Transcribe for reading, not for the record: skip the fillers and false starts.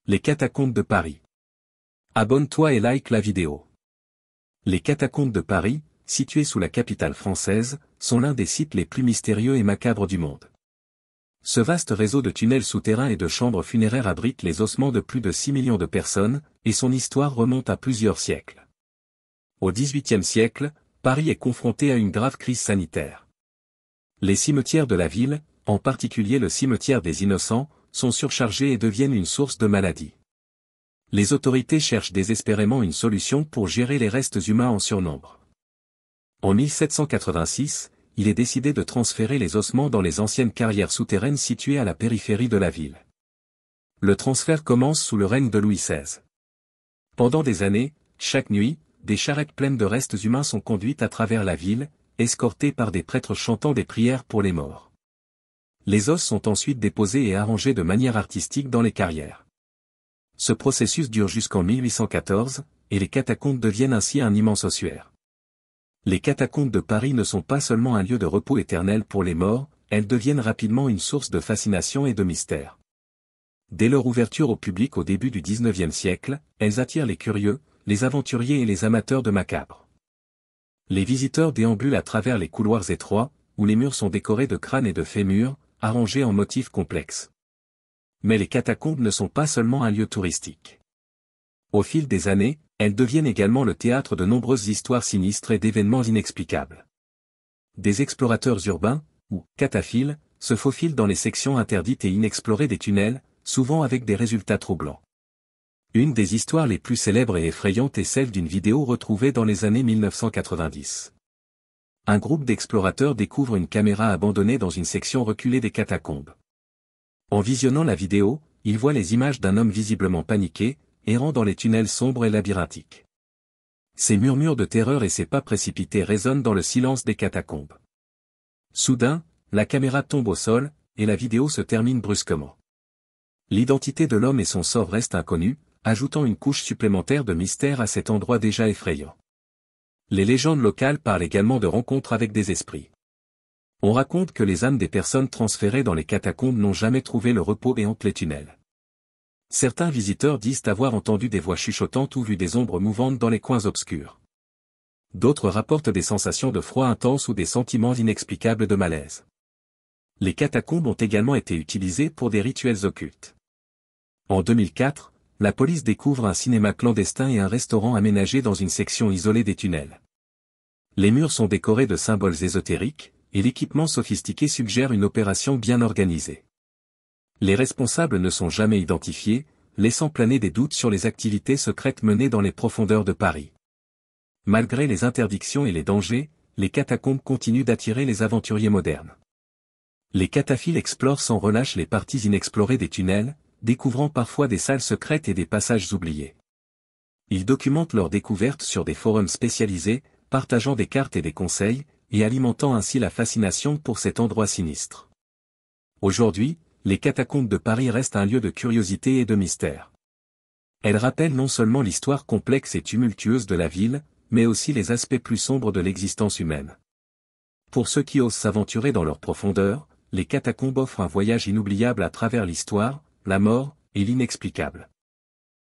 Les catacombes de Paris. Abonne-toi et like la vidéo. Les catacombes de Paris, situées sous la capitale française, sont l'un des sites les plus mystérieux et macabres du monde. Ce vaste réseau de tunnels souterrains et de chambres funéraires abrite les ossements de plus de 6 millions de personnes, et son histoire remonte à plusieurs siècles. Au XVIIIe siècle, Paris est confronté à une grave crise sanitaire. Les cimetières de la ville, en particulier le cimetière des Innocents, sont surchargés et deviennent une source de maladies. Les autorités cherchent désespérément une solution pour gérer les restes humains en surnombre. En 1786, il est décidé de transférer les ossements dans les anciennes carrières souterraines situées à la périphérie de la ville. Le transfert commence sous le règne de Louis XVI. Pendant des années, chaque nuit, des charrettes pleines de restes humains sont conduites à travers la ville, escortées par des prêtres chantant des prières pour les morts. Les os sont ensuite déposés et arrangés de manière artistique dans les carrières. Ce processus dure jusqu'en 1814, et les catacombes deviennent ainsi un immense ossuaire. Les catacombes de Paris ne sont pas seulement un lieu de repos éternel pour les morts, elles deviennent rapidement une source de fascination et de mystère. Dès leur ouverture au public au début du XIXe siècle, elles attirent les curieux, les aventuriers et les amateurs de macabre. Les visiteurs déambulent à travers les couloirs étroits, où les murs sont décorés de crânes et de fémurs, arrangés en motifs complexes. Mais les catacombes ne sont pas seulement un lieu touristique. Au fil des années, elles deviennent également le théâtre de nombreuses histoires sinistres et d'événements inexplicables. Des explorateurs urbains, ou cataphiles, se faufilent dans les sections interdites et inexplorées des tunnels, souvent avec des résultats troublants. Une des histoires les plus célèbres et effrayantes est celle d'une vidéo retrouvée dans les années 1990. Un groupe d'explorateurs découvre une caméra abandonnée dans une section reculée des catacombes. En visionnant la vidéo, ils voient les images d'un homme visiblement paniqué, errant dans les tunnels sombres et labyrinthiques. Ses murmures de terreur et ses pas précipités résonnent dans le silence des catacombes. Soudain, la caméra tombe au sol, et la vidéo se termine brusquement. L'identité de l'homme et son sort restent inconnus, ajoutant une couche supplémentaire de mystère à cet endroit déjà effrayant. Les légendes locales parlent également de rencontres avec des esprits. On raconte que les âmes des personnes transférées dans les catacombes n'ont jamais trouvé le repos et hantent les tunnels. Certains visiteurs disent avoir entendu des voix chuchotantes ou vu des ombres mouvantes dans les coins obscurs. D'autres rapportent des sensations de froid intense ou des sentiments inexplicables de malaise. Les catacombes ont également été utilisées pour des rituels occultes. En 2004, la police découvre un cinéma clandestin et un restaurant aménagé dans une section isolée des tunnels. Les murs sont décorés de symboles ésotériques, et l'équipement sophistiqué suggère une opération bien organisée. Les responsables ne sont jamais identifiés, laissant planer des doutes sur les activités secrètes menées dans les profondeurs de Paris. Malgré les interdictions et les dangers, les catacombes continuent d'attirer les aventuriers modernes. Les cataphiles explorent sans relâche les parties inexplorées des tunnels, découvrant parfois des salles secrètes et des passages oubliés. Ils documentent leurs découvertes sur des forums spécialisés, partageant des cartes et des conseils, et alimentant ainsi la fascination pour cet endroit sinistre. Aujourd'hui, les catacombes de Paris restent un lieu de curiosité et de mystère. Elles rappellent non seulement l'histoire complexe et tumultueuse de la ville, mais aussi les aspects plus sombres de l'existence humaine. Pour ceux qui osent s'aventurer dans leur profondeur, les catacombes offrent un voyage inoubliable à travers l'histoire, la mort, et l'inexplicable.